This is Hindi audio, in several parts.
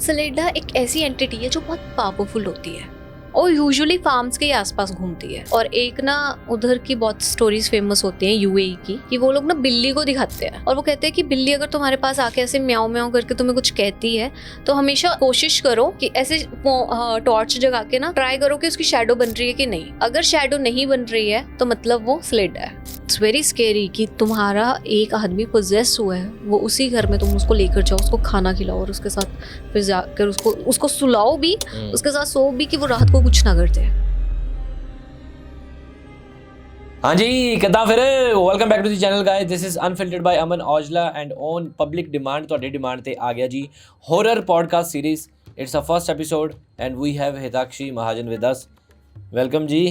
स्लेडा एक ऐसी एंटिटी है जो बहुत पावरफुल होती है और यूजुअली फार्म्स के आसपास घूमती है। और एक ना उधर की बहुत स्टोरीज फेमस होती हैं यूएई की, कि वो लोग ना बिल्ली को दिखाते हैं और वो कहते हैं कि बिल्ली अगर तुम्हारे पास आके ऐसे म्याऊं म्याऊं करके तुम्हें कुछ कहती है तो हमेशा कोशिश करो कि ऐसे टॉर्च जगा के ना ट्राई करो कि उसकी शैडो बन रही है कि नहीं। अगर शैडो नहीं बन रही है तो मतलब वो स्लेडा है। इट्स वेरी स्केरी कि तुम्हारा एक आदमी पोजेस हुआ है, वो उसी घर में तुम उसको लेकर जाओ, उसको खाना खिलाओ और उसके साथ फिर जाकर उसको सुलाओ भी, उसके साथ सो भी कि वो रात को कुछ ना करते। हाँ जी, कितना फिर welcome back to the channel guys, this is unfiltered by Aman Aujla and on public demand ਤੁਹਾਡੇ डिमांड ਤੇ ਆ ਗਿਆ ਜੀ horror podcast series. It's a first episode and we have Hitakshi Mahajan with us. Welcome ji.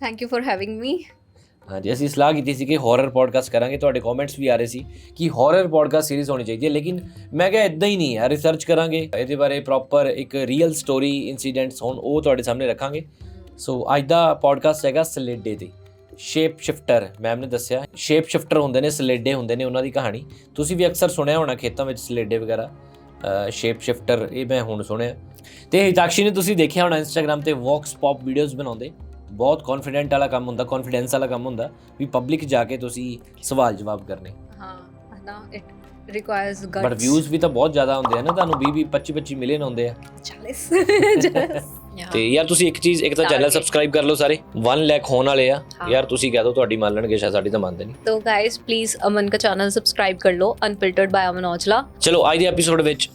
Thank you for having me. हाँ जी, ਅਸੀਂ ਸਲਾਹ ਕੀਤੀ ਸੀ ਕਿ हॉरर पॉडकास्ट ਕਰਾਂਗੇ। ਤੁਹਾਡੇ ਕਮੈਂਟਸ ਵੀ ਆ ਰਹੇ ਸੀ ਕਿ हॉरर पॉडकास्ट सीरीज ਹੋਣੀ ਚਾਹੀਦੀ ਹੈ, ਲੇਕਿਨ ਮੈਂ ਕਿਹਾ ਇਦਾਂ ਹੀ ਨਹੀਂ ਹੈ, ਰਿਸਰਚ ਕਰਾਂਗੇ ਇਹਦੇ ਬਾਰੇ, ਪ੍ਰੋਪਰ ਇੱਕ ਰੀਅਲ ਸਟੋਰੀ ਇਨਸੀਡੈਂਟਸ ਹੋਣ ਉਹ ਤੁਹਾਡੇ ਸਾਹਮਣੇ ਰੱਖਾਂਗੇ। ਸੋ ਅੱਜ ਦਾ ਪੋਡਕਾਸਟ ਹੈਗਾ ਸਲੇਡੇ ਤੇ। ਸ਼ੇਪ ਸ਼ਿਫਟਰ ਮੈਮ ਨੇ ਦੱਸਿਆ, ਸ਼ੇਪ ਸ਼ਿਫਟਰ ਹੁੰਦੇ ਨੇ, ਸਲੇਡੇ ਹੁੰਦੇ ਨੇ, ਉਹਨਾਂ ਦੀ ਕਹਾਣੀ ਤੁਸੀਂ ਵੀ ਅਕਸਰ ਸੁਣਿਆ ਹੋਣਾ ਖੇਤਾਂ ਵਿੱਚ ਸਲੇਡੇ ਵਗੈਰਾ। ਸ਼ੇਪ ਸ਼ਿਫਟਰ ਇਹ ਮੈਂ ਹੁਣ ਸੁਣਿਆ। ਤੇ ਹਿਤਾਕਸ਼ੀ ਨੇ ਤੁਸੀਂ ਦੇਖਿਆ ਹੋਣਾ ਇੰਸਟਾਗ੍ਰਾਮ ਤੇ ਵੌਕਸ ਪੌਪ ਵੀਡੀਓਜ਼ ਬਣਾਉਂਦੇ। ਬਹੁਤ ਕੌਨਫੀਡੈਂਟ ਵਾਲਾ ਕੰਮ ਹੁੰਦਾ, ਕੌਨਫੀਡੈਂਸ ਵਾਲਾ ਕੰਮ ਹੁੰਦਾ ਵੀ ਪਬਲਿਕ ਜਾ ਕੇ ਤੁਸੀਂ ਸਵਾਲ ਜਵਾਬ ਕਰਨੇ। ਹਾਂ ਨਾ, it requires guts. But views ਵੀ ਤਾਂ ਬਹੁਤ ਜ਼ਿਆਦਾ ਹੁੰਦੇ ਆ ਨਾ, ਤੁਹਾਨੂੰ 20 25 ਮਿਲੀਅਨ ਆਉਂਦੇ ਆ। 40 ਤੇ ਯਾਰ ਤੁਸੀਂ ਇੱਕ ਚੀਜ਼, ਇੱਕ ਤਾਂ ਚੈਨਲ ਸਬਸਕ੍ਰਾਈਬ ਕਰ ਲਓ ਸਾਰੇ, 1 ਲੱਖ ਹੋਣ ਵਾਲੇ ਆ ਯਾਰ। ਤੁਸੀਂ ਕਹਿ ਦੋ ਤੁਹਾਡੀ ਮੰਨ ਲੈਣਗੇ, ਸ਼ਾਇਦ ਸਾਡੀ ਤਾਂ ਮੰਨਦੇ ਨਹੀਂ। तो गाइस प्लीज अमन का चैनल सब्सक्राइब कर लो, अनफिल्टर्ड बाय अमन औजला। ਚਲੋ ਅੱਜ ਦੇ ਐਪੀਸੋਡ ਵਿੱਚ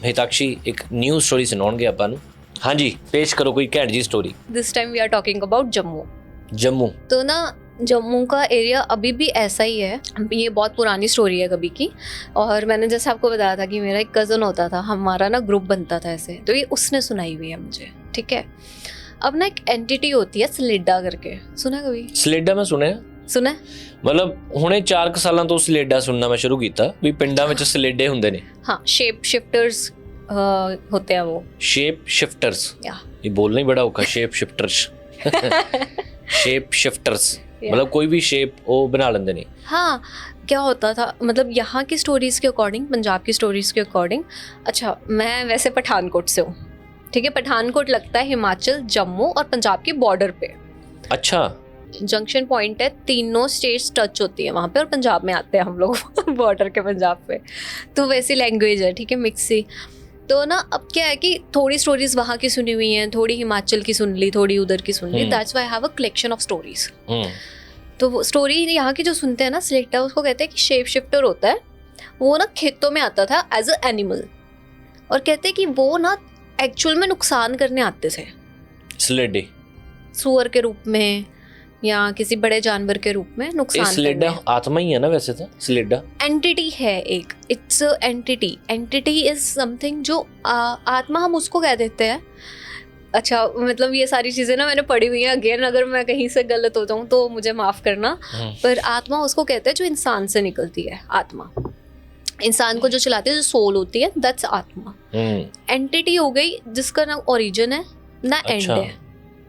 ਹਿਤਾਕਸ਼ੀ ਇੱਕ ਨਿਊ ਸਟੋਰੀ ਸੁਣਾਉਣਗੇ ਆਪਾਂ ਨੂੰ। ਹਾਂਜੀ, ਪੇਸ਼ ਕਰੋ ਕੋਈ ਘੈਂਟ ਜੀ story. This time we are talking about Jammu. Jammu तो ना जम्मू का एरिया अभी भी ऐसा ही है। ये बहुत पुरानी स्टोरी है कभी की। और मैंने जैसे आपको बताया था कि मेरा एक कज़न होता था, हमारा ना ग्रुप बनता था ऐसे, तो ये उसने सुनाई हुई है मुझे, ठीक है। अब ना एक एंटिटी होती है स्लेडा करके, सुना कभी? ਸਲੇਡਾ ਮੈਂ ਸੁਣਿਆ, सुना? ਮਤਲਬ ਹੁਣੇ 4 ਸਾਲਾਂ ਤੋਂ ਸਲੇਡਾ ਸੁਣਨਾ ਮੈਂ ਸ਼ੁਰੂ ਕੀਤਾ ਵੀ ਪਿੰਡਾਂ ਵਿੱਚ ਸਲੇਡੇ ਹੁੰਦੇ ਨੇ। हाँ, शेप शिफ्टर्स होते हैं वो। ਸ਼ੇਪ ਸ਼ਿਫਟਰਸ, या ਇਹ ਬੋਲਣਾ ਹੀ ਬੜਾ ਔਖਾ। ਸ਼ੇਪ ਸ਼ਿਫਟਰਸ ਸ਼ੇਪ ਸ਼ਿਫਟਰਸ मतलब कोई भी शेप वो बना लेंगे नहीं। हाँ, क्या होता था मतलब यहाँ की स्टोरीज़ के अकॉर्डिंग, पंजाब की स्टोरीज़ के अकॉर्डिंग। अच्छा, मैं वैसे पठानकोट से हूँ, ठीक है। पठानकोट लगता है हिमाचल, जम्मू और पंजाब के बॉर्डर पे। अच्छा, जंक्शन पॉइंट है, तीनों स्टेट्स टच होती है वहाँ पे और पंजाब में आते हैं हम लोग बॉर्डर के पंजाब पे। तो वैसी लैंग्वेज है, ठीक है, मिक्स सी। तो ना अब क्या है कि थोड़ी स्टोरीज वहाँ की सुनी हुई हैं, थोड़ी हिमाचल की सुन ली, थोड़ी उधर की सुन ली। That's why I have a collection of stories. तो वो स्टोरी यहाँ की जो सुनते हैं ना, स्लेडा उसको कहते हैं कि शेप शिफ्टर होता है। वो ना खेतों में आता था एज अ एनिमल और कहते हैं कि वो ना एक्चुअल में नुकसान करने आते थे, स्लेडे सुअर के रूप में या किसी बड़े जानवर के रूप में नुकसान करने। स्लेडा आत्मा ही है ना वैसे तो, स्लेडा एंटिटी है एक, it's entity. Entity is something जो आत्मा हम उसको कह देते हैं। अच्छा, मतलब ये सारी चीज़ें ना मैंने पढ़ी हुई हैं, अगेन अगर मैं कहीं से गलत हो जाऊँ तो मुझे माफ़ करना। पर आत्मा उसको कहते हैं जो इंसान से निकलती है। आत्मा इंसान को जो चलाती है, जो सोल होती है, दैट्स आत्मा। एंटिटी हो गई जिसका ना ओरिजिन है ना एंड है,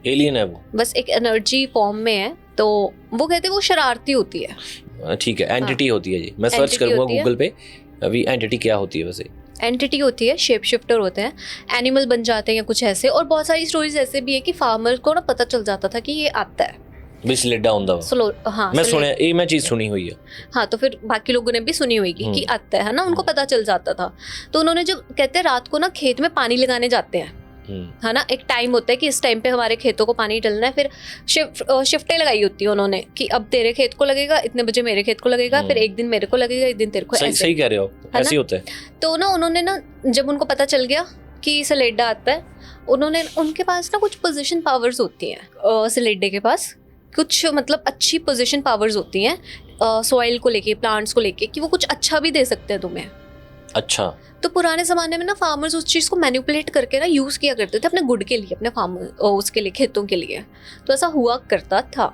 एलियन है वो, बस एक एनर्जी फॉर्म में है। तो वो कहते हैं वो शरारती होती है। ठीक है, एंटिटी होती है जी। मैं सर्च करूँगा गूगल पे अभी एंटिटी क्या होती है। वैसे एंटिटी होती है, शेप शिफ्टर होते हैं, एनिमल बन जाते हैं या कुछ ऐसे। और बहुत सारी स्टोरीज ऐसे भी है कि फार्मर को ना पता चल जाता था कि ये आता है भी स्लेडा होता है। हाँ, मैं सुना, ये मैं चीज़ सुनी हुई है। हाँ, तो फिर बाकी लोगों ने भी सुनी हुई कि आता है ना, उनको पता चल जाता था। तो उन्होंने जब कहते हैं रात को ना खेत में पानी लगाने जाते हैं, है ना, एक टाइम होता है कि इस टाइम पे हमारे खेतों को पानी डलना है। फिर शिफ्टें लगाई होती है उन्होंने कि अब तेरे खेत को लगेगा, इतने बजे मेरे खेत को लगेगा, फिर एक दिन मेरे को लगेगा, एक दिन तेरे को। सही कह रहे हो, ऐसे होता है। तो ना उन्होंने ना जब उनको पता चल गया कि स्लेडा आता है, उन्होंने, उनके पास ना कुछ पोजीशन पावर्स होती हैं। स्लेडे के पास कुछ मतलब अच्छी पोजीशन पावर्स होती हैं सॉइल को लेके, प्लांट्स को लेके, कि वो कुछ अच्छा भी दे सकते हैं तुम्हें। अच्छा, तो पुराने ज़माने में ना फार्मर्स उस चीज़ को मैनिपुलेट करके ना यूज़ किया करते थे अपने गुड के लिए, अपने फार्मर उसके लिए, खेतों के लिए। तो ऐसा हुआ करता था,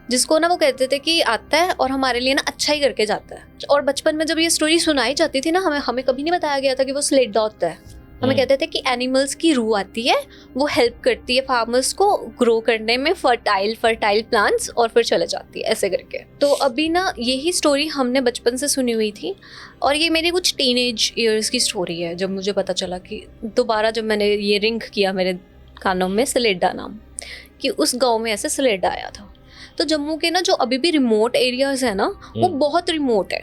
जिसको ना वो कहते थे कि आता है और हमारे लिए ना अच्छा ही करके जाता है। और बचपन में जब ये स्टोरी सुनाई जाती थी ना, हमें कभी नहीं बताया गया था कि वो स्लेडा होता है। हमें कहते थे कि एनिमल्स की रूह आती है, वो हेल्प करती है फार्मर्स को ग्रो करने में फर्टाइल प्लांट्स, और फिर चले जाती है ऐसे करके। तो अभी ना यही स्टोरी हमने बचपन से सुनी हुई थी, और ये मेरे कुछ टीनेज ईयर्स की स्टोरी है, जब मुझे पता चला कि दोबारा जब मैंने ये रिंग किया मेरे कानों में सलेडा नाम, कि उस गाँव में ऐसे सलेडा आया था। तो जम्मू के ना जो अभी भी रिमोट एरियाज है ना, वो बहुत रिमोट है।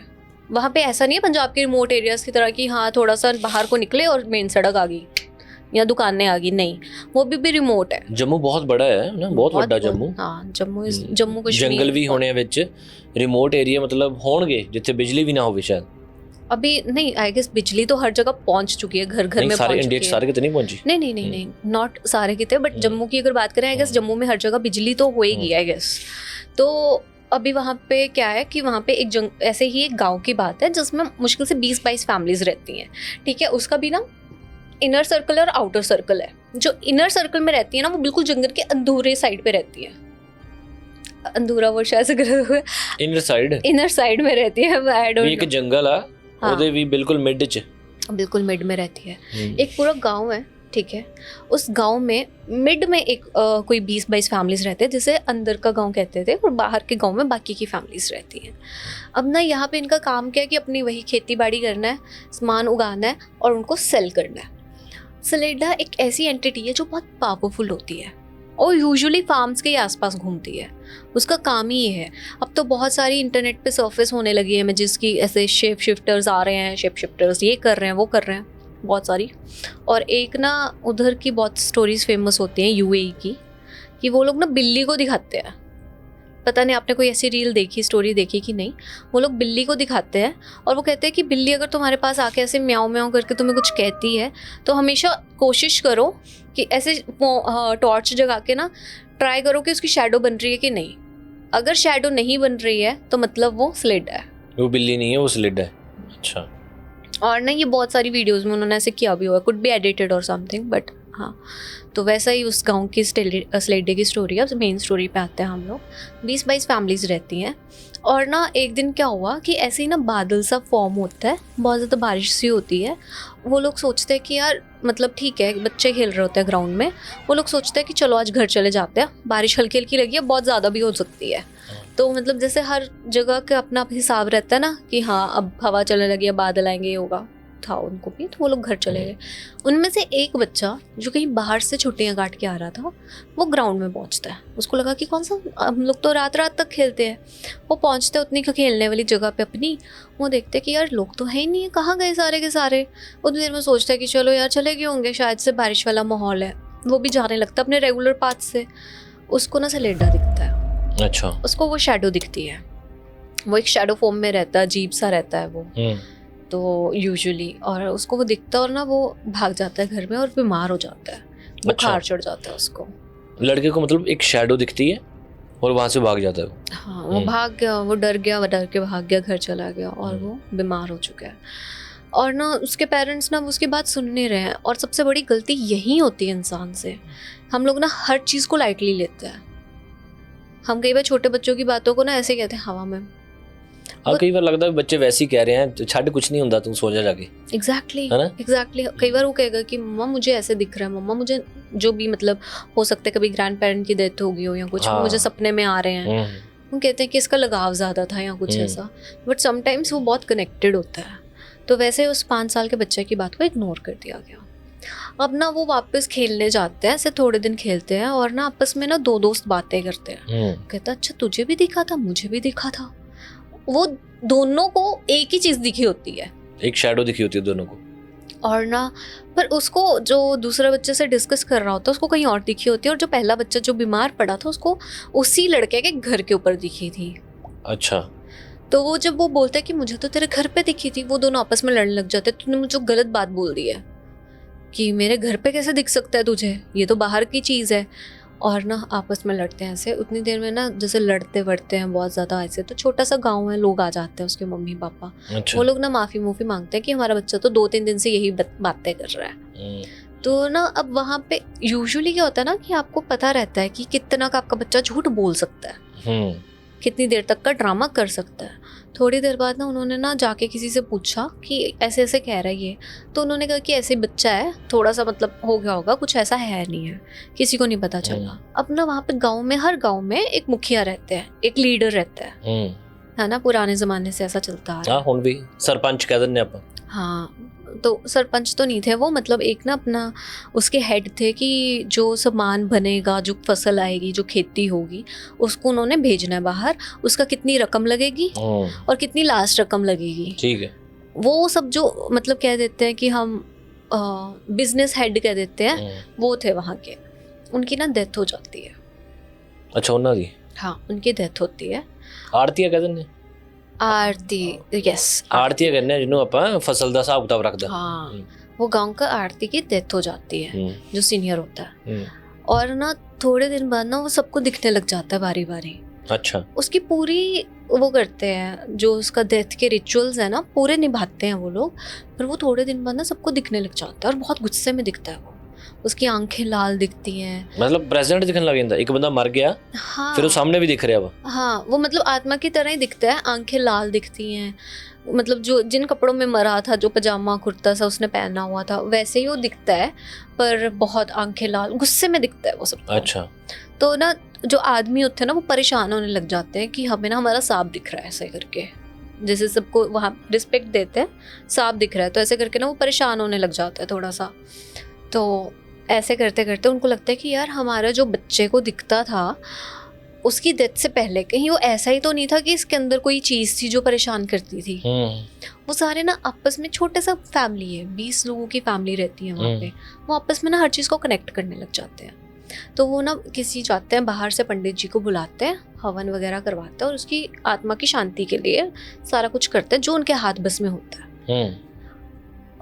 वहाँ पे ऐसा नहीं है पंजाब के रिमोट एरियाज की तरह कि हाँ थोड़ा सा बाहर को निकले और मेन सड़क आ गई या दुकानें आ गई, नहीं, वो भी रिमोट है। जम्मू बहुत बड़ा है ना, बहुत ਵੱਡਾ जम्मू। हाँ, जम्मू कश्मीर जंगल भी होने ਵਿੱਚ रिमोट एरिया मतलब होंगे जिथे बिजली भी ना होवे शायद। अभी नहीं, आई गेस बिजली तो हर जगह पहुंच चुकी है, घर घर में सारे पहुंच इंडिया चुकी है। सारे कितने नहीं पहुंची? नहीं, नॉट सारे कितने, बट जम्मू की अगर बात करें आई गेस जम्मू में हर जगह बिजली तो होएगी आई गेस। तो अभी वहाँ पे क्या है कि वहाँ पे ऐसे ही एक गांव की बात है जिसमें मुश्किल से 20-22 फैमिलीज रहती हैं, ठीक है। उसका भी ना इनर सर्कल और आउटर सर्कल है। जो इनर सर्कल में रहती है ना, वो बिल्कुल जंगल के अंधूरे साइड पे रहती है। अंधूरा वो शायद से गलत हुआ, इनर साइड में रहती है। आई डोंट नो, एक जंगल आ ਉਹਦੇ ਵੀ ਬਿਲकुल मिड च, बिल्कुल मिड में रहती है। एक पूरा गांव है, ठीक है। उस गांव में मिड में एक कोई 20-22 फैमिलीज रहते हैं, जिसे अंदर का गांव कहते थे, और बाहर के गांव में बाकी की फैमिलीज रहती हैं। अब ना यहाँ पे इनका काम क्या है कि अपनी वही खेती बाड़ी करना है, सामान उगाना है और उनको सेल करना है। सलेडा एक ऐसी एंटिटी है जो बहुत पावरफुल होती है और यूजुअली फार्म्स के आसपास घूमती है। उसका काम ही ये है। अब तो बहुत सारी इंटरनेट पे सर्फेस होने लगी है, जिसकी ऐसे शेप शिफ्टर्स आ रहे हैं, शेप शिफ्टर्स ये कर रहे हैं वो कर रहे हैं, बहुत सारी। और एक ना उधर की बहुत स्टोरीज फेमस होती हैं यूएई की, कि वो लोग ना बिल्ली को दिखाते हैं। पता नहीं आपने कोई ऐसी रील देखी, स्टोरी देखी कि नहीं। वो लोग बिल्ली को दिखाते हैं और वो कहते हैं कि बिल्ली अगर तुम्हारे पास आके ऐसे म्याऊं म्याऊं करके तुम्हें कुछ कहती है, तो हमेशा कोशिश करो कि ऐसे टॉर्च जगा के ना ट्राई करो कि उसकी शैडो बन रही है कि नहीं। अगर शैडो नहीं बन रही है तो मतलब वो स्लेडा है, वो बिल्ली नहीं है, वो स्लेडा है। अच्छा। और ना ये बहुत सारी वीडियोस में उन्होंने ऐसे किया भी हुआ, कुड बी एडिटेड और समथिंग, बट हाँ। तो वैसा ही उस गांव की स्लेडे की स्टोरी है। अब मेन स्टोरी पे आते हैं हम लोग। 20-22 फैमिलीज रहती हैं, और ना एक दिन क्या हुआ कि ऐसे ही ना बादल सा फॉर्म होता है, बहुत ज़्यादा बारिश सी होती है। वो लोग सोचते हैं कि यार मतलब ठीक है, बच्चे खेल रहे होते हैं ग्राउंड में, वो लोग सोचते हैं कि चलो आज घर चले जाते हैं, बारिश हल्की हल्की लगी है, बहुत ज़्यादा भी हो सकती है। तो मतलब जैसे हर जगह का अपना हिसाब रहता है ना कि हाँ अब हवा चलने लगी है, बादल आएंगे, ये होगा था उनको भी। तो वो लोग घर चले गए। उनमें से एक बच्चा जो कहीं बाहर से छुट्टियां काट के आ रहा था, वो ग्राउंड में पहुंचता है। उसको लगा कि कौन सा, हम लोग तो रात रात तक खेलते हैं। वो पहुंचते हैं उतनी खेलने वाली जगह पे अपनी, वो देखते हैं कि यार लोग तो है ही नहीं है, कहाँ गए सारे के सारे। उतनी देर में सोचता है कि चलो यार चले गए होंगे, शायद से बारिश वाला माहौल है। वो भी जाने लगता है अपने रेगुलर पाथ से। उसको ना सलेडा दिखता है। अच्छा। उसको वो शैडो दिखती है, वो एक शैडो फॉर्म में रहता है, अजीब सा रहता है वो तो यूजुअली। और उसको वो दिखता है और ना वो भाग जाता है घर में और बीमार हो जाता है, बुखार चढ़ जाता है उसको। लड़के को मतलब एक शैडो दिखती है और वहाँ से भाग जाता है। हाँ, वो भाग गया, वो डर के भाग गया, घर चला गया और वो बीमार हो चुका है। और ना उसके पेरेंट्स ना उसकी बात सुन नहीं रहे हैं। और सबसे बड़ी गलती यही होती है इंसान से, हम लोग ना हर चीज़ को लाइटली लेते हैं। हम कई बार छोटे बच्चों की बातों को ना ऐसे कहते हैं हवा में। हाँ, कई बार लगता है बच्चे वैसे ही कह रहे हैं, छड़ कुछ नहीं होता, तुम सो जा जाके। एग्जैक्टली। कई बार वो कहेगा कि मम्मा मुझे ऐसे दिख रहा है, मम्मा मुझे जो भी मतलब हो सकता है कभी ग्रैंड पेरेंट की डेथ हो गई हो या कुछ, हाँ। मुझे सपने में आ रहे हैं। वो कहते हैं कि इसका लगाव ज़्यादा था या कुछ ऐसा, बट समटाइम्स वो बहुत कनेक्टेड होता है। तो वैसे उस 5 साल के बच्चे की बात को इग्नोर कर दिया गया। अब ना वो वापस खेलने जाते हैं, ऐसे थोड़े दिन खेलते हैं और ना आपस में ना 2 दोस्त बातें करते हैं। कहता अच्छा तुझे भी दिखा था, मुझे भी दिखा था। वो दोनों को एक ही चीज दिखी होती है, एक शैडो दिखी होती है दोनों को। और ना पर उसको जो दूसरा बच्चे से डिस्कस कर रहा होता है उसको कहीं और दिखी होती है, और जो पहला बच्चा जो बीमार पड़ा था उसको उसी लड़के के घर के ऊपर दिखी थी। अच्छा। तो वो जब वो बोलता है कि मुझे तो तेरे घर पे दिखी थी, वो दोनों आपस में लड़ने लग जाते हैं। तूने मुझे गलत बात बोल दी है कि मेरे घर पे कैसे दिख सकता है तुझे, ये तो बाहर की चीज़ है। और ना आपस में लड़ते हैं ऐसे। उतनी देर में ना जैसे लड़ते वड़ते हैं बहुत ज़्यादा ऐसे, तो छोटा सा गांव है, लोग आ जाते हैं उसके मम्मी पापा। अच्छा। वो लोग ना माफ़ी मांगते हैं कि हमारा बच्चा तो 2-3 दिन से यही बातें कर रहा है। तो ना अब वहाँ पे यूजुअली क्या होता है ना कि आपको पता रहता है कि कितना का आपका बच्चा झूठ बोल सकता है। कितनी देर तक का ड्रामा कर सकता है। थोड़ी देर बाद ना उन्होंने ना जाके किसी से पूछा कि ऐसे ऐसे कह रहा है ये, तो उन्होंने कहा कि ऐसे ही बच्चा है, थोड़ा सा मतलब हो गया होगा, कुछ ऐसा है नहीं है, किसी को नहीं पता चला। अब ना वहाँ पे गाँव में, हर गाँव में एक मुखिया रहते हैं, एक लीडर रहता है ना, पुराने ज़माने से ऐसा चलता आ रहा है। हुण भी सरपंच कह दिंदे आपां। हाँ, तो सरपंच तो नहीं थे वो, मतलब एक ना अपना उसके हेड थे कि जो सामान बनेगा, जो फसल आएगी, जो खेती होगी, उसको उन्होंने भेजना है बाहर, उसका कितनी रकम लगेगी और कितनी लास्ट रकम लगेगी, ठीक है, वो सब जो मतलब कह देते हैं कि हम बिजनेस हेड कह देते हैं, वो थे वहाँ के। उनकी ना डेथ हो जाती है। अच्छा, उन्हां दी? हाँ, उनकी डेथ होती है। आड़तीआ कह दिंदे? आरती, यस, आड़तीआ कहने जिन्हों आपां फसल दा हिसाब किताब रखदा। हाँ, वो गांव का आरती की डेथ हो जाती है, जो सीनियर होता है। और ना थोड़े दिन बाद ना वो सबको दिखने लग जाता है बारी बारी। अच्छा, उसकी पूरी वो करते हैं, जो उसका डेथ के रिचुअल्स है ना, पूरे निभाते हैं वो लोग। पर वो थोड़े दिन बाद ना सबको दिखने लग जाता है और बहुत गुस्से में दिखता है वो। उसकी आंखें लाल दिखती हैं, मतलब प्रेजेंट दिखने लग जांदा। एक बंदा मर गया, हाँ, फिर वो सामने भी दिख रहा वा। हाँ, वो मतलब आत्मा की तरह ही दिखता है, आंखें लाल दिखती हैं, मतलब जो जिन कपड़ों में मरा था, जो पजामा कुर्ता सा उसने पहना हुआ था, वैसे ही वो दिखता है, पर बहुत आंखें लाल, गुस्से में दिखता है वो सब। अच्छा, तो ना जो आदमी होते हैं ना, वो परेशान होने लग जाते हैं कि हमें ना हमारा सांप दिख रहा है, ऐसे करके, जैसे सबको वहाँ रिस्पेक्ट देते हैं, सांप दिख रहा है, तो ऐसे करके ना वो परेशान होने लग जाता है थोड़ा सा। तो ऐसे करते करते उनको लगता है कि यार हमारा जो बच्चे को दिखता था, उसकी डेथ से पहले कहीं वो ऐसा ही तो नहीं था कि इसके अंदर कोई चीज़ थी जो परेशान करती थी। वो सारे ना आपस में, छोटे सा फैमिली है, 20 लोगों की फैमिली रहती है वहाँ पे, वो आपस में ना हर चीज़ को कनेक्ट करने लग जाते हैं। तो वो ना किसी जाते हैं बाहर से, पंडित जी को बुलाते हैं, हवन वगैरह करवाते हैं और उसकी आत्मा की शांति के लिए सारा कुछ करते हैं जो उनके हाथ बस में होता है।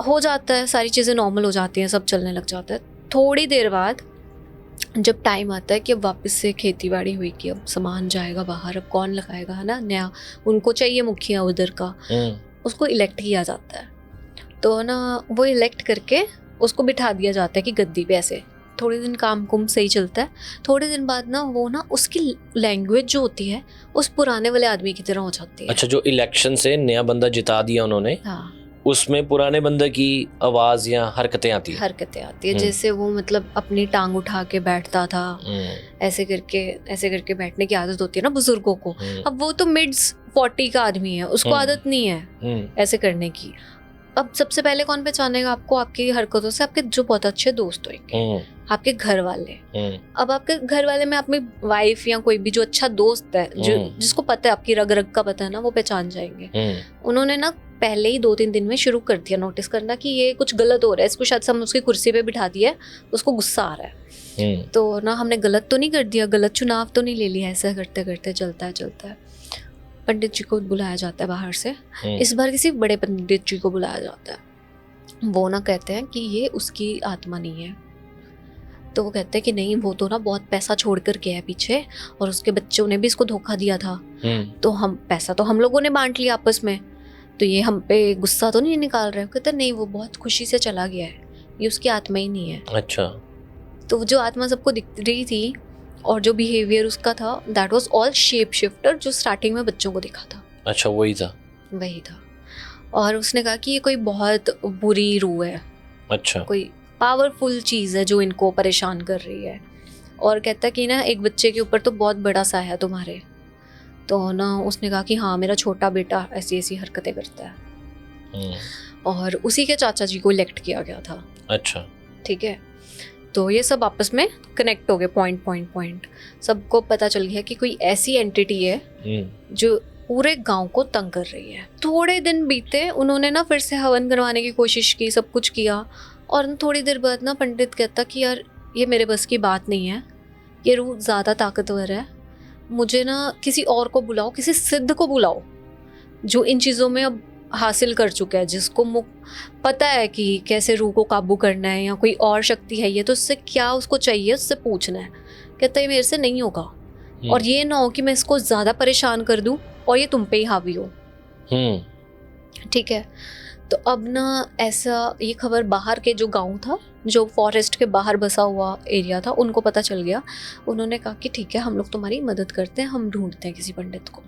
हो जाता है, सारी चीज़ें नॉर्मल हो जाती हैं, सब चलने लग जाता है। थोड़ी देर बाद जब टाइम आता है कि अब वापस से खेती बाड़ी हुई, कि अब सामान जाएगा बाहर, अब कौन लगाएगा, है ना, नया उनको चाहिए मुखिया उधर का, उसको इलेक्ट किया जाता है। तो ना वो इलेक्ट करके उसको बिठा दिया जाता है कि गद्दी पे, ऐसे थोड़े दिन काम कुम सही चलता है। थोड़े दिन बाद ना वो ना उसकी लैंग्वेज जो होती है उस पुराने वाले आदमी की तरह हो जाती है। अच्छा, जो इलेक्शन से नया बंदा जिता दिया उन्होंने, हाँ, उसमें पुराने बंदे की आवाज या हरकतें आती है, जैसे वो मतलब अपनी टांग उठा के बैठता था, ऐसे करके बैठने की आदत होती है ना बुजुर्गों को। अब वो तो मिड्स 40 का आदमी है, उसको आदत नहीं है ऐसे करने की। अब सबसे पहले कौन पहचानेगा आपको? आपकी हरकतों से आपके जो बहुत अच्छे दोस्त होंगे, आपके घर वाले। अब आपके घर वाले में अपनी वाइफ या कोई भी जो अच्छा दोस्त है, जो जिसको पता है, आपकी रग रग का पता है ना, वो पहचान जाएंगे। उन्होंने ना पहले ही 2-3 दिन में शुरू कर दिया नोटिस करना कि ये कुछ गलत हो रहा है, इसको शायद हम उसकी कुर्सी पे बिठा दिया है, उसको गुस्सा आ रहा है, तो ना हमने गलत तो नहीं कर दिया, गलत चुनाव तो नहीं ले लिया। ऐसा करते करते चलता है। पंडित जी को बुलाया जाता है बाहर से। इस बार किसी बड़े पंडित जी को बुलाया जाता है। वो ना कहते हैं कि ये उसकी आत्मा नहीं है। तो वो कहते हैं कि नहीं, वो तो ना बहुत पैसा छोड़ कर गया है पीछे, और उसके बच्चों ने भी इसको धोखा दिया था, तो हम पैसा तो हम लोगों ने बांट लिया आपस में, तो ये हम पे गुस्सा तो नहीं निकाल रहे। कहते नहीं, वो बहुत खुशी से चला गया है, ये उसकी आत्मा ही नहीं है। अच्छा, तो जो आत्मा सबको दिख रही थी और जो बिहेवियर उसका था, that was all shape shifter, जो स्टार्टिंग में बच्चों को दिखा था। अच्छा, वही था। और उसने कहा कि ये कोई बहुत बुरी रूह है, अच्छा, कोई पावरफुल चीज़ है जो इनको परेशान कर रही है। और कहता कि ना एक बच्चे के ऊपर तो बहुत बड़ा साया है तुम्हारे। तो ना उसने कहा कि हाँ, मेरा छोटा बेटा ऐसी ऐसी हरकतें करता है। और उसी के चाचा जी को इलेक्ट किया गया था। अच्छा, ठीक है। तो ये सब आपस में कनेक्ट हो गए, पॉइंट। सबको पता चल गया कि कोई ऐसी एंटिटी है जो पूरे गांव को तंग कर रही है। थोड़े दिन बीते, उन्होंने ना फिर से हवन करवाने की कोशिश की, सब कुछ किया। और थोड़ी देर बाद ना पंडित कहता कि यार ये मेरे बस की बात नहीं है, ये रूह ज़्यादा ताकतवर है, मुझे ना किसी और को बुलाओ, किसी सिद्ध को बुलाओ जो इन चीज़ों में अब हासिल कर चुका है, जिसको पता है कि कैसे रूह को काबू करना है, या कोई और शक्ति है ये, तो उससे क्या उसको चाहिए उससे पूछना है। कहता है मेरे से नहीं होगा, और ये ना हो कि मैं इसको ज़्यादा परेशान कर दूं और ये तुम पे ही हावी हो। ठीक है। तो अब ना ऐसा ये खबर बाहर के जो गांव था, जो फॉरेस्ट के बाहर बसा हुआ एरिया था, उनको पता चल गया। उन्होंने कहा कि ठीक है, हम लोग तुम्हारी मदद करते हैं, हम ढूंढते हैं किसी पंडित को।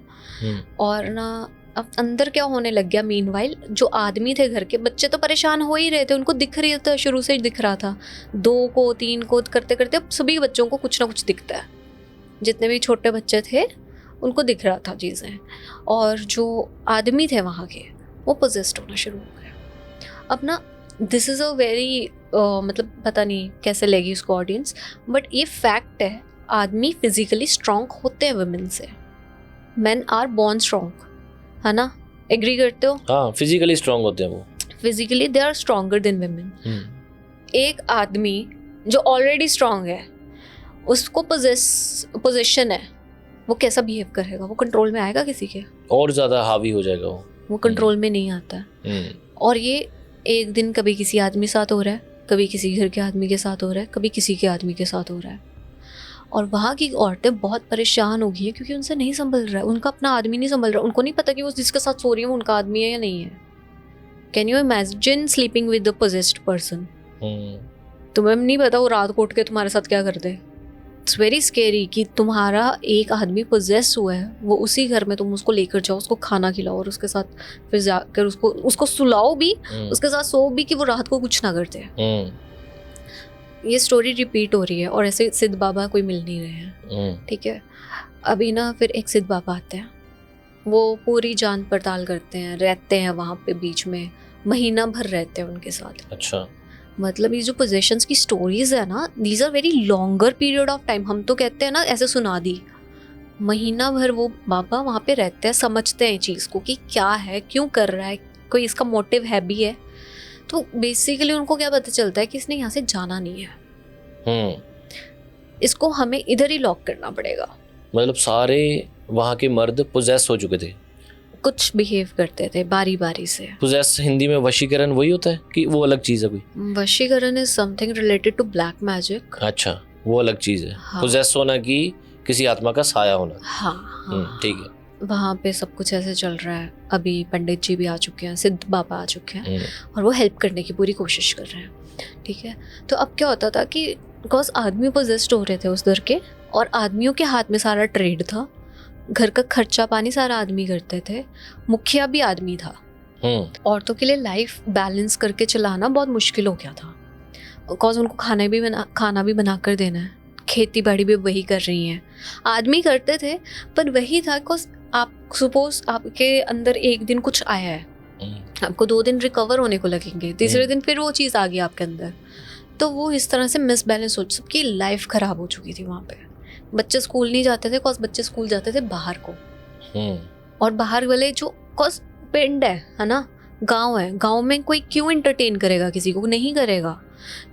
और ना अब अंदर क्या होने लग गया, मीनवाइल जो आदमी थे घर के, बच्चे तो परेशान हो ही रहे थे, उनको दिख रही था, शुरू से ही दिख रहा था, 2 को 3 को करते करते अब सभी बच्चों को कुछ ना कुछ दिखता है। जितने भी छोटे बच्चे थे उनको दिख रहा था चीज़ें। और जो आदमी थे वहाँ के, वो पोजेस्ड होना शुरू हो गए। अब ना दिस इज़ अ वेरी मतलब पता नहीं कैसे लेगी उसको ऑडियंस, बट ये फैक्ट है, आदमी फिजिकली स्ट्रॉन्ग होते हैं वुमेन से। मेन आर बॉर्न स्ट्रॉन्ग, है ना, एग्री करते हो? हाँ, फिजिकली स्ट्रांग होते हैं वो, physically they are stronger than women. एक आदमी जो ऑलरेडी स्ट्रॉन्ग है, उसको पोजीशन है, वो कैसा बिहेव करेगा? वो कंट्रोल में आएगा किसी के? और ज़्यादा हावी हो जाएगा वो कंट्रोल में नहीं आता है। और ये एक दिन कभी किसी आदमी साथ हो रहा है, कभी किसी घर के आदमी के साथ हो रहा है, कभी किसी के आदमी के साथ हो रहा है। और वहाँ की औरतें बहुत परेशान हो गई हैं क्योंकि उनसे नहीं संभल रहा है, उनका अपना आदमी नहीं संभल रहा, उनको नहीं पता कि वो जिसके साथ सो रही है वो उनका आदमी है या नहीं है। Can you imagine sleeping with the possessed person? तुम्हें नहीं पता वो रात को उठ के तुम्हारे साथ क्या करते। इट्स वेरी स्केरी कि तुम्हारा एक आदमी पोजेस हुआ है, वो उसी घर में तुम उसको लेकर जाओ, उसको खाना खिलाओ और उसके साथ फिर जाकर उसको सुलाओ भी, उसके साथ सो भी, कि वो रात को कुछ ना करते। ये स्टोरी रिपीट हो रही है और ऐसे सिद्ध बाबा कोई मिल नहीं रहे हैं। ठीक है, अभी ना फिर एक सिद्ध बाबा आते हैं, वो पूरी जांच पड़ताल करते हैं, रहते हैं वहाँ पे बीच में, महीना भर रहते हैं उनके साथ। अच्छा, मतलब ये जो पोजेशंस की स्टोरीज है ना, these are very longer period of time. हम तो कहते हैं ना ऐसे सुना दी, महीना भर वो बाबा वहाँ पे रहते हैं, समझते हैं चीज़ को कि क्या है, क्यों कर रहा है, कोई इसका मोटिव है भी है। तो बेसिकली उनको क्या पता चलता है कि इसने यहाँ से जाना नहीं है, इसको हमें इधर ही लॉक करना पड़ेगा। मतलब सारे वहाँ के मर्द पोजेस हो चुके थे, कुछ बिहेव करते थे बारी बारी से। पोजेस हिंदी में वशीकरण वही होता है कि वो अलग चीज़ है कोई? Vashikaran is something related to black magic. अच्छा, वो अलग चीज़ है। हाँ। पोजेस होना कि किसी आत्मा का साया होना। हाँ, ठीक है। वहाँ पे सब कुछ ऐसे चल रहा है। अभी पंडित जी भी आ चुके हैं, सिद्ध बाबा आ चुके हैं और वो हेल्प करने की पूरी कोशिश कर रहे हैं। ठीक है, तो अब क्या होता था कि बिकॉज आदमी पोजेस्ड हो रहे थे उस दर के, और आदमियों के हाथ में सारा ट्रेड था, घर का खर्चा पानी सारा आदमी करते थे, मुखिया भी आदमी था। औरतों के लिए लाइफ बैलेंस करके चलाना बहुत मुश्किल हो गया था, बिकॉज उनको खाना भी बना कर देना है, खेती बाड़ी भी वही कर रही हैं, आदमी करते थे, पर वही था बिकॉज आप सपोज आपके अंदर एक दिन कुछ आया है, आपको 2 दिन रिकवर होने को लगेंगे, तीसरे दिन फिर वो चीज़ आ गई आपके अंदर, तो वो इस तरह से मिसबैलेंस हो, सबकी लाइफ ख़राब हो चुकी थी वहाँ पे। बच्चे स्कूल नहीं जाते थे बिकॉज बच्चे स्कूल जाते थे बाहर को, और बाहर वाले जो बिकॉज पिंड है ना, गांव है, गांव में कोई क्यों एंटरटेन करेगा किसी को? नहीं करेगा।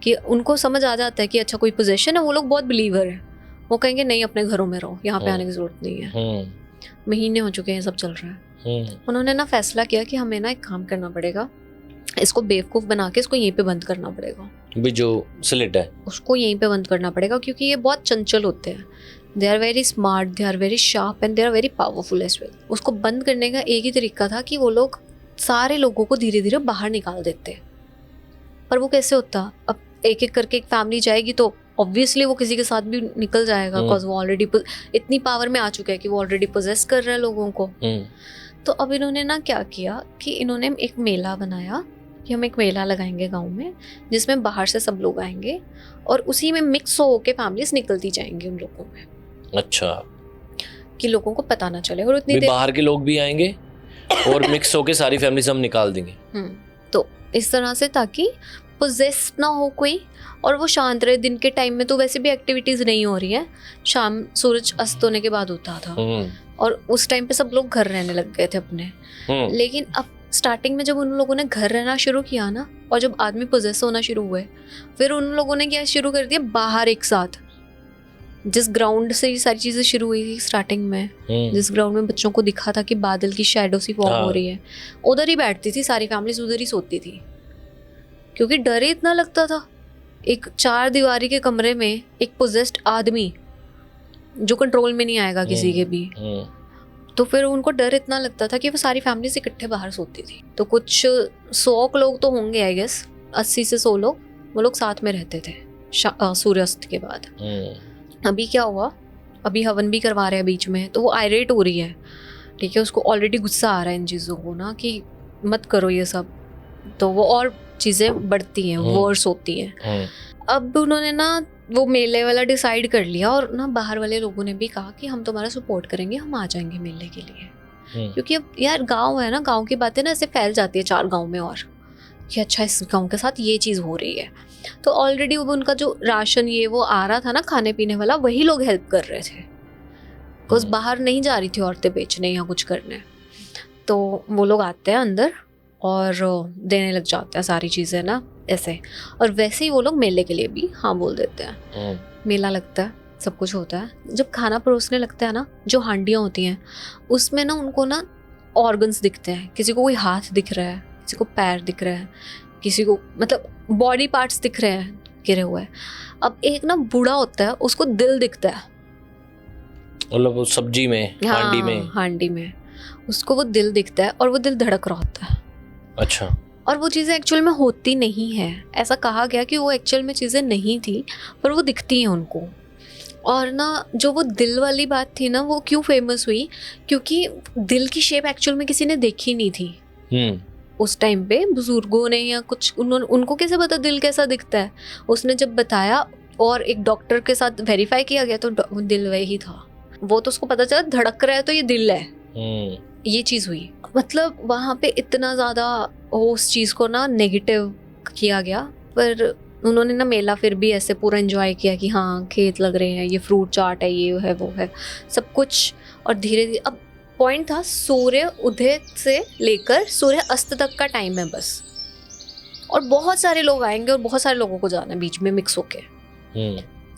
कि उनको समझ आ जाता है कि अच्छा कोई पोजीशन है, वो लोग बहुत बिलीवर है, वो कहेंगे नहीं अपने घरों में रहो, यहाँ पे आने की जरूरत नहीं है। महीने हो चुके हैं सब चल रहा है। उन्होंने ना फैसला किया कि हमें ना एक काम करना पड़ेगा, इसको बेवकूफ़ बना के इसको यहीं पे बंद करना पड़ेगा, भी जो स्लिट है उसको यहीं पे बंद करना पड़ेगा, क्योंकि ये बहुत चंचल होते हैं, they are very smart, they are very sharp and they are very powerful as well. उसको बंद करने का एक ही तरीका था कि वो लोग सारे लोगों को धीरे धीरे बाहर निकाल देते, पर वो कैसे होता? अब एक एक करके एक फैमिली जाएगी तो ऑब्वियसली वो किसी के साथ भी निकल जाएगा, बिकॉज वो ऑलरेडी इतनी पावर में आ चुका है कि वो ऑलरेडी पोजेस कर रहा है लोगों को। तो अब इन्होंने ना क्या किया कि इन्होंने एक मेला बनाया कि हम एक मेला लगाएंगे गांव में, जिसमें बाहर से सब लोग आएंगे और उसी में मिक्स हो के फैमिलीज निकलती जाएंगी उन लोगों में। अच्छा, कि लोगों को पता ना चले, और उतनी बाहर के लोग भी आएंगे और मिक्स होके सारी फैमिलीज हम निकाल देंगे। तो इस तरह से ताकि पोजेस ना हो कोई, और वो शांत रहे। दिन के टाइम में तो वैसे भी एक्टिविटीज नहीं हो रही है, शाम सूरज अस्त होने के बाद होता था, और उस टाइम पे सब लोग घर रहने लग गए थे अपने। लेकिन अब स्टार्टिंग में जब उन लोगों ने घर रहना शुरू किया ना, और जब आदमी पोजेस होना शुरू हुए, फिर उन लोगों ने क्या शुरू कर दिया, बाहर एक साथ, जिस ग्राउंड से ये सारी चीजें शुरू हुई थी स्टार्टिंग में, जिस ग्राउंड में बच्चों को दिखा था कि बादल की शैडो सी फॉर्म हो रही है, उधर ही बैठती थी सारी फैमिलीज, उधर ही सोती थी, क्योंकि डर ही इतना लगता था। एक 4 दीवारी के कमरे में एक पोजेस्ड आदमी जो कंट्रोल में नहीं आएगा किसी के भी, तो फिर उनको डर इतना लगता था कि वो सारी फैमिली इकट्ठे बाहर सोती थी। तो कुछ 100 लोग तो होंगे आई गेस, 80 से 100 लोग, वो लोग साथ में रहते थे सूर्यास्त के बाद। अभी क्या हुआ, अभी हवन भी करवा रहे हैं बीच में, तो वो आयरेट हो रही है, ठीक है, उसको ऑलरेडी गुस्सा आ रहा है इन चीज़ों को ना कि मत करो ये सब, तो वो और चीज़ें बढ़ती हैं, वर्स होती हैं। अब उन्होंने ना वो मेले वाला डिसाइड कर लिया, और ना बाहर वाले लोगों ने भी कहा कि हम तुम्हारा सपोर्ट करेंगे, हम आ जाएंगे मेले के लिए। क्योंकि अब यार गांव है ना, गांव की बातें ना ऐसे फैल जाती है 4 गांव में, और कि अच्छा इस गांव के साथ ये चीज़ हो रही है। तो ऑलरेडी वो उनका जो राशन ये वो आ रहा था ना खाने पीने वाला, वही लोग हेल्प कर रहे थे, बिकॉज बाहर नहीं जा रही थी औरतें बेचने या कुछ करने। तो वो लोग आते हैं अंदर और देने लग जाते हैं सारी चीज़ें ना ऐसे, और वैसे ही वो लोग मेले के लिए भी हाँ बोल देते हैं। मेला लगता है, सब कुछ होता है। जब खाना परोसने लगता है ना, जो हांडियाँ होती हैं उसमें ना उनको ना ऑर्गन्स दिखते हैं, किसी को कोई हाथ दिख रहा है, किसी को पैर दिख रहा है, किसी को मतलब बॉडी पार्ट्स दिख रहे हैं गिरे हुए। अब एक ना बूढ़ा होता है, उसको दिल दिखता है, मतलब वो सब्जी में, हांडी में उसको वो दिल दिखता है, और वो दिल धड़क रहा होता है। अच्छा। और वो चीज़ें एक्चुअल में होती नहीं है, ऐसा कहा गया कि वो एक्चुअल में चीज़ें नहीं थी, पर वो दिखती हैं उनको। और ना जो वो दिल वाली बात थी ना, वो क्यों फेमस हुई, क्योंकि दिल की शेप एक्चुअल में किसी ने देखी नहीं थी उस टाइम पे, बुजुर्गों ने या कुछ, उनको कैसे पता दिल कैसा दिखता है। उसने जब बताया और एक डॉक्टर के साथ वेरीफाई किया गया, तो दिल वही था। वो तो उसको पता चला धड़क रहा है तो ये दिल है, ये चीज़ हुई। मतलब वहाँ पे इतना ज़्यादा उस चीज़ को ना नेगेटिव किया गया, पर उन्होंने ना मेला फिर भी ऐसे पूरा एंजॉय किया कि हाँ खेत लग रहे हैं, ये फ्रूट चाट है, ये है वो है सब कुछ। और धीरे धीरे अब पॉइंट था, सूर्य उदय से लेकर सूर्य अस्त तक का टाइम है बस, और बहुत सारे लोग आएंगे और बहुत सारे लोगों को जाना है बीच में मिक्स होके।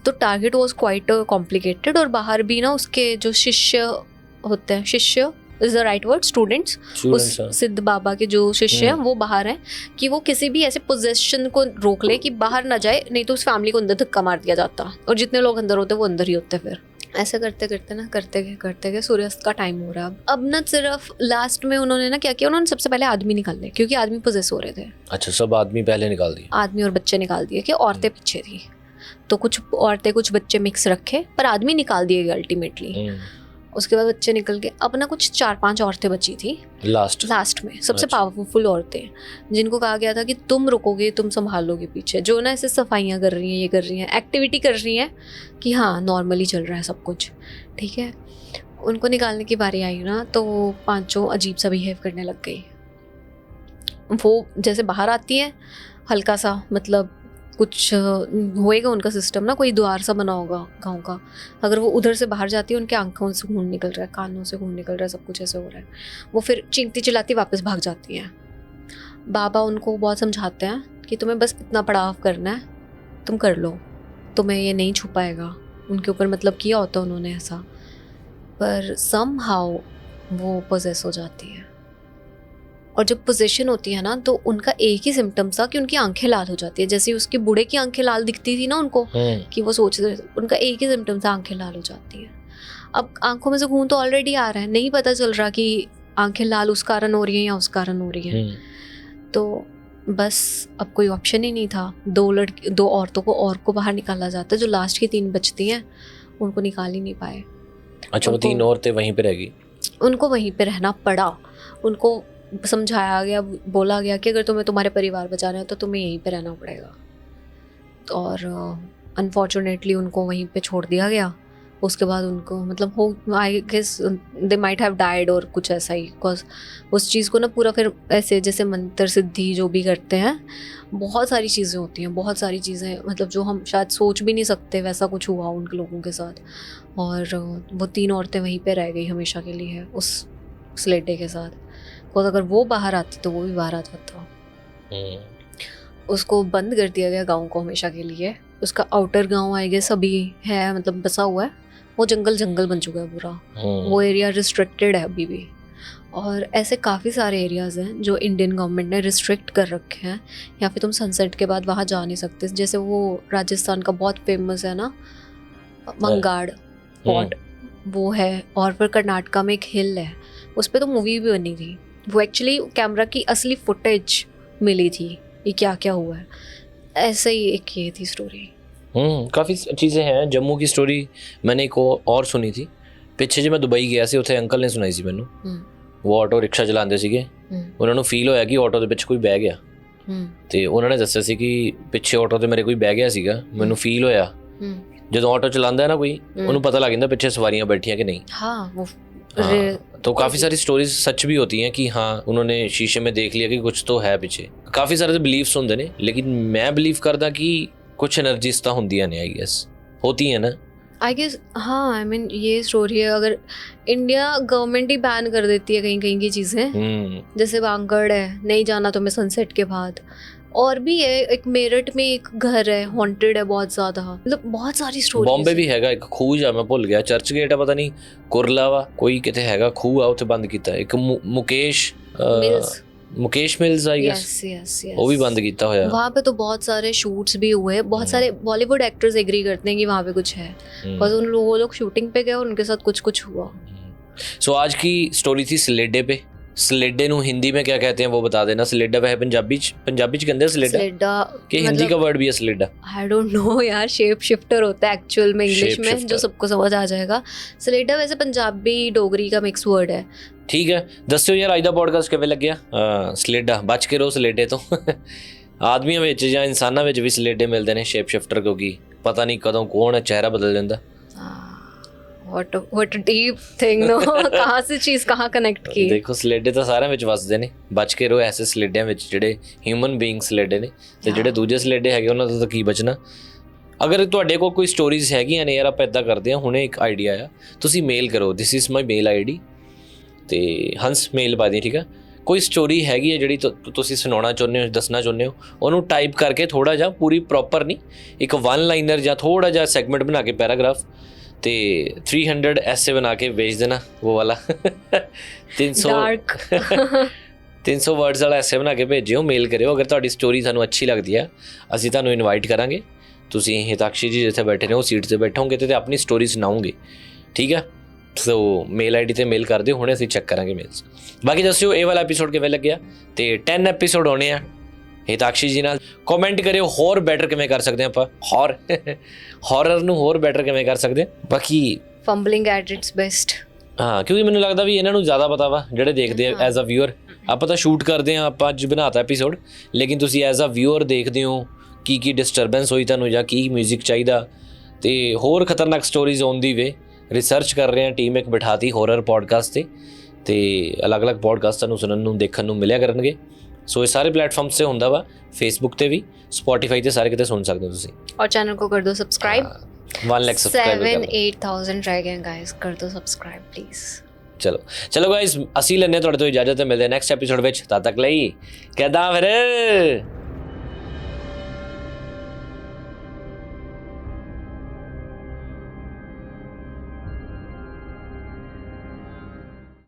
तो टारगेट वॉज क्वाइट कॉम्प्लिकेटेड। और बाहर भी ना उसके जो शिष्य होते हैं, शिष्य is the right word, students, उस सिद्ध बाबा के जो शिष्य हैं वो बाहर हैं, कि वो किसी भी ऐसे पोजेशन को रोक ले कि बाहर ना जाए, नहीं तो उस फैमिली को अंदर धक्का मार दिया जाता, और जितने लोग अंदर होते वो अंदर ही होते। फिर ऐसे करते करते गए सूर्यास्त का टाइम हो रहा है। अब ना सिर्फ लास्ट में उन्होंने ना क्या किया, उन्होंने सबसे पहले आदमी निकाले, क्योंकि आदमी पोजेस हो रहे थे। अच्छा, सब आदमी पहले निकाल दिए, आदमी और बच्चे निकाल दिए, कि औरतें पीछे थी, तो कुछ औरतें कुछ बच्चे मिक्स रखे, पर आदमी निकाल दिए गए अल्टीमेटली। उसके बाद बच्चे निकल के अब ना कुछ 4-5 औरतें बची थी लास्ट में, सबसे पावरफुल औरतें, जिनको कहा गया था कि तुम रुकोगे, तुम संभालोगे पीछे, जो ना ऐसे सफाइयाँ कर रही हैं, ये कर रही हैं, एक्टिविटी कर रही हैं कि हाँ नॉर्मली चल रहा है सब कुछ, ठीक है। उनको निकालने की बारी आई ना, तो वो 5 अजीब सा बिहेव करने लग गई। वो जैसे बाहर आती हैं, हल्का सा मतलब कुछ होएगा उनका सिस्टम ना, कोई द्वार सा बना होगा गांव का, अगर वो उधर से बाहर जाती है, उनके आंखों से खून निकल रहा है, कानों से खून निकल रहा है, सब कुछ ऐसे हो रहा है, वो फिर चीखती चिल्लाती वापस भाग जाती हैं। बाबा उनको बहुत समझाते हैं कि तुम्हें बस इतना पड़ाव करना है, तुम कर लो, तुम्हें ये नहीं छुपाएगा। उनके ऊपर मतलब किया होता उन्होंने ऐसा, पर समहाउ वो पोजेस हो जाती है। और जब पोजेशन होती है ना, तो उनका एक ही सिम्टम्स था कि उनकी आंखें लाल हो जाती है, जैसे उसके बूढ़े की आंखें लाल दिखती थी ना उनको, कि वो सोच रहे, उनका एक ही सिम्टम्स था, आंखें लाल हो जाती है। अब आंखों में से खून तो ऑलरेडी आ रहा है, नहीं पता चल रहा कि आंखें लाल उस कारण हो रही हैं या उस कारण हो रही हैं। तो बस अब कोई ऑप्शन ही नहीं था, 2 औरतों को और को बाहर निकाला जाता है, जो लास्ट की 3 बचती हैं उनको निकाल ही नहीं पाए। अच्छा, वो 3 औरतें वहीं पे रह गई, उनको वहीं पे रहना पड़ा। उनको समझाया गया, बोला गया कि अगर तुम्हें तुम्हारे परिवार बचाना है तो तुम्हें यहीं पे रहना पड़ेगा, और अनफॉर्चुनेटली उनको वहीं पे छोड़ दिया गया। उसके बाद उनको मतलब हो I guess they might have died और कुछ ऐसा ही, बिकॉज उस चीज़ को ना पूरा फिर ऐसे जैसे मंत्र सिद्धि जो भी करते हैं, बहुत सारी चीज़ें होती हैं, बहुत सारी चीज़ें मतलब जो हम शायद सोच भी नहीं सकते, वैसा कुछ हुआ उन लोगों के साथ। और वो 3 औरतें वहीं पे रह गई हमेशा के लिए उस लेटे के साथ, बिकॉज अगर वो बाहर आती तो वो भी बाहर आ जाता। उसको बंद कर दिया गया गाँव को हमेशा के लिए। उसका आउटर गाँव आई गेस अभी है, मतलब बसा हुआ है, वो जंगल बन चुका है पूरा, वो एरिया रिस्ट्रिक्टेड है अभी भी। और ऐसे काफ़ी सारे एरियाज़ हैं जो इंडियन गवर्नमेंट ने रिस्ट्रिक्ट कर रखे हैं, या फिर तुम सनसेट के बाद वहाँ जा नहीं सकते। जैसे वो राजस्थान का बहुत फेमस है ना मंगाड़ पॉट, वो है, और फिर कर्नाटका में एक हिल है, उस पर तो मूवी भी बनी थी। वो एक्चुअली कैमरा की असली फुटेज मिली थी, ये क्या क्या हुआ है, ऐसे ही एक ये थी स्टोरी। काफ़ी चीज़ें हैं। जम्मू की स्टोरी मैंने एक और सुनी थी ਪਿੱਛੇ ਜੇ ਮੈਂ ਦੁਬਈ ਗਿਆ ਸੀ, ਉੱਥੇ ਅੰਕਲ ਨੇ ਸੁਣਾਈ ਸੀ ਮੈਨੂੰ। ਉਹ ਆਟੋ ਰਿਕਸ਼ਾ ਚਲਾਉਂਦੇ ਸੀਗੇ, ਉਹਨਾਂ ਨੂੰ ਫੀਲ ਹੋਇਆ ਕਿ ਆਟੋ ਦੇ ਵਿੱਚ ਕੋਈ ਬਹਿ ਗਿਆ, ਤੇ ਉਹਨਾਂ ਨੇ ਦੱਸਿਆ ਸੀ ਕਿ ਪਿੱਛੇ ਆਟੋ ਤੇ ਮੇਰੇ ਕੋਈ ਬਹਿ ਗਿਆ ਸੀਗਾ, ਮੈਨੂੰ ਫੀਲ ਹੋਇਆ। ਜਦੋਂ ਆਟੋ ਚਲਾਉਂਦਾ ਹੈ ਨਾ ਕੋਈ, ਉਹਨੂੰ ਪਤਾ ਲੱਗ ਜਾਂਦਾ ਪਿੱਛੇ ਸਵਾਰੀਆਂ बैठी कि नहीं। तो काफ़ी सारी स्टोरीज सच भी होती हैं कि हाँ उन्होंने शीशे में देख लिया कि कुछ तो है पीछे। काफ़ी सारे बिलीव्स होंगे ने, लेकिन मैं बिलीव करदा कि कुछ एनर्जीज तो होंदियां ने, आई गेस होती हैं ना, आई गेस। हाँ, आई मीन ये स्टोरी है, अगर इंडिया गवर्नमेंट ही बैन कर देती है कहीं कहीं की चीज़ें, जैसे वांगड़ है, नहीं जाना तुम्हें सनसेट के बाद, और भी है एक मेरठ में एक घर है, हॉन्टेड है बहुत ज़्यादा, मतलब बहुत सारी स्टोरी। बॉम्बे भी हैगा एक खूह जा, मैं भुल गया, चर्च गेट है पता नहीं, कुरला वा कोई किते हैगा खूह आ, उत्थे बंद कीता एक मुकेश मिल्स आई गेस, वो भी बंद किया होया। वहाँ पे तो बहुत सारे शूट्स भी हुए, बहुत सारे बॉलीवुड एक्टर्स एग्री करते हैं कि वहाँ पे कुछ है, बस उन लोगों लोग शूटिंग पे गए, उनके साथ कुछ कुछ हुआ। सो आज की स्टोरी थी सलेडे पे। सलेडे नु हिंदी में क्या कहते हैं वो बता देना। सलेडा वह पंजाबी च कहते हैं सलेडा कि हिंदी का वर्ड भी है सलेडा? आई डोंट नो यार, शेप शिफ्टर होता है एक्चुअल में इंग्लिश में, जो सबको समझ आ जाएगा। सलेडा वैसे पंजाबी डोगरी का मिक्स वर्ड है। ठीक है, दस्यो यार अज दा पॉडकास्ट किवें लग्या? सलेडा बच के रहो सलेडे तो। आदमियों विच जां इंसानां विच भी सलेडे मिलदे ने शेप शिफ्टर, क्योंकि पता नहीं कदों कौन है चेहरा बदल जांदा। What a deep thing, no? कहाँ से चीज़ कहाँ कनेक्ट की? देखो सलेडे तो सारे विच वसदे ने, बच के रहो ऐसे सलेडिਆਂ विच ਜਿਹੜੇ ਹਿਊਮਨ ਬੀਇੰਗ ਸਲੇਡੇ ਨੇ, ਤੇ ਜਿਹੜੇ ਦੂਜੇ ਸਲੇਡੇ ਹੈਗੇ ਉਹਨਾਂ ਤੋਂ ਤਾਂ ਕੀ ਬਚਣਾ। ਅਗਰ ਤੁਹਾਡੇ ਕੋਲ ਕੋਈ ਸਟੋਰੀਜ਼ ਹੈਗੀਆਂ ਨੇ ਯਾਰ, ਆਪਾਂ ਇਦਾਂ ਕਰਦੇ ਹਾਂ, ਹੁਣੇ ਇੱਕ ਆਈਡੀਆ ਆ, ਤੁਸੀਂ ਮੇਲ ਕਰੋ, this is my mail ID, ਤੇ ਹੰਸ ਮੇਲ ਪਾ ਦਿਓ, ਠੀਕ ਆ। ਕੋਈ ਸਟੋਰੀ ਹੈਗੀ ਹੈ ਜਿਹੜੀ ਤੁਸੀਂ ਸੁਣਾਉਣਾ ਚਾਹੁੰਦੇ ਹੋ, ਦੱਸਣਾ ਚਾਹੁੰਦੇ ਹੋ, ਉਹਨੂੰ ਟਾਈਪ ਕਰਕੇ ਥੋੜਾ ਜਿਹਾ, ਪੂਰੀ ਪ੍ਰੋਪਰ ਨਹੀਂ, ਇੱਕ ਵਨ ਲਾਈਨਰ ਜਾਂ ਥੋੜਾ ਜਿਹਾ ਸੈਗਮੈਂਟ ਬਣਾ ਕੇ ਪੈਰਾਗ੍ਰਾਫ, ਤੇ 300 ऐसे बना के भेज देना, वो वाला 300 वर्ड्स वाला ऐसे बना के भेजिਓ, ਮੇਲ ਕਰਿਓ। ਅਗਰ ਤੁਹਾਡੀ ਸਟੋਰੀ ਸਾਨੂੰ ਅੱਛੀ ਲੱਗਦੀ ਹੈ, ਅਸੀਂ ਤੁਹਾਨੂੰ ਇਨਵਾਈਟ ਕਰਾਂਗੇ। ਤੁਸੀਂ ਹਿਤਾਕਸ਼ੀ ਜੀ ਜਿੱਥੇ ਬੈਠੇ ਨੇ ਉਹ ਸੀਟ 'ਤੇ ਬੈਠੋਗੇ ਤੇ ਆਪਣੀ ਸਟੋਰੀ ਸੁਣਾਓਗੇ, ਠੀਕ ਹੈ। ਸੋ ਮੇਲ ਆਈਡੀ ਤੇ ਮੇਲ ਕਰ ਦਿਓ, ਹੁਣੇ ਅਸੀਂ ਚੈੱਕ ਕਰਾਂਗੇ ਮੇਲਸ। ਬਾਕੀ ਦੱਸਿਓ ਇਹ ਵਾਲਾ ਐਪੀਸੋਡ ਕਿਵੇਂ ਲੱਗਿਆ, ਤੇ 10 ਐਪੀਸੋਡ ਹੋਣੇ ਆ ਹਿਤਾਕਸ਼ੀ ਜੀ ਨਾਲ। ਕਮੈਂਟ ਕਰਿਓ ਹੋਰ ਬੈਟਰ ਕਿਵੇਂ ਕਰ ਸਕਦੇ ਆਪਾਂ, ਹੌਰਰ ਨੂੰ ਹੋਰ ਬੈਟਰ ਕਿਵੇਂ ਕਰ ਸਕਦੇ। ਬਾਕੀ ਫੰਬਲਿੰਗ ਐਟ ਇਟਸ ਬੈਸਟ, ਹਾਂ, ਕਿਉਂਕਿ ਮੈਨੂੰ ਲੱਗਦਾ ਵੀ ਇਹਨਾਂ ਨੂੰ ਜ਼ਿਆਦਾ ਪਤਾ ਵਾ ਜਿਹੜੇ ਦੇਖਦੇ ਆ ਐਜ਼ ਅ ਵਿਊਅਰ। ਆਪਾਂ ਤਾਂ ਸ਼ੂਟ ਕਰਦੇ ਹਾਂ, ਆਪਾਂ ਅੱਜ ਬਣਾਤਾ ਐਪੀਸੋਡ, ਲੇਕਿਨ ਤੁਸੀਂ ਐਜ਼ ਅ ਵਿਊਅਰ ਦੇਖਦੇ ਹੋ ਕੀ ਡਿਸਟਰਬੈਂਸ ਹੋਈ ਤੁਹਾਨੂੰ, ਜਾਂ ਕੀ ਮਿਊਜ਼ਿਕ ਚਾਹੀਦਾ, ਤੇ ਹੋਰ ਖਤਰਨਾਕ stories on the way research ਕਰ ਰਹੇ ਹਾਂ। ਟੀਮ ਇੱਕ ਬਿਠਾਤੀ ਹੌਰਰ ਪੋਡਕਾਸਟ ਤੇ ਅਲੱਗ-ਅਲੱਗ ਪੋਡਕਾਸਟ ਤੁਹਾਨੂੰ ਸੁਣਨ ਨੂੰ ਦੇਖਣ ਨੂੰ ਮਿਲਿਆ ਕਰਨਗੇ। ਸੋ ਇਹ ਸਾਰੇ ਪਲੇਟਫਾਰਮਸ 'ਤੇ ਹੁੰਦਾ ਵਾ, ਫੇਸਬੁੱਕ 'ਤੇ ਵੀ, ਸਪੋਟੀਫਾਈ 'ਤੇ ਸਾਰੇ ਕਿਤੇ ਸੁਣ ਸਕਦੇ ਹੋ ਤੁਸੀਂ। और चैनल को कर दो सब्सक्राइब। 1 लाख सब्सक्राइबर 7-8,000 रह गए गाइस, कर दो सब्सक्राइब प्लीज़। ਚਲੋ ਗਾਇਸ, ਅਸੀਂ ਲੈਂਦੇ ਤੁਹਾਡੇ ਤੋਂ ਇਜਾਜ਼ਤ, ਤੇ ਮਿਲਦੇ ਨੈਕਸਟ ਐਪੀਸੋਡ ਵਿੱਚ। ਤਦ ਤੱਕ ਲਈ ਕਿੱਦਾਂ ਫਿਰ।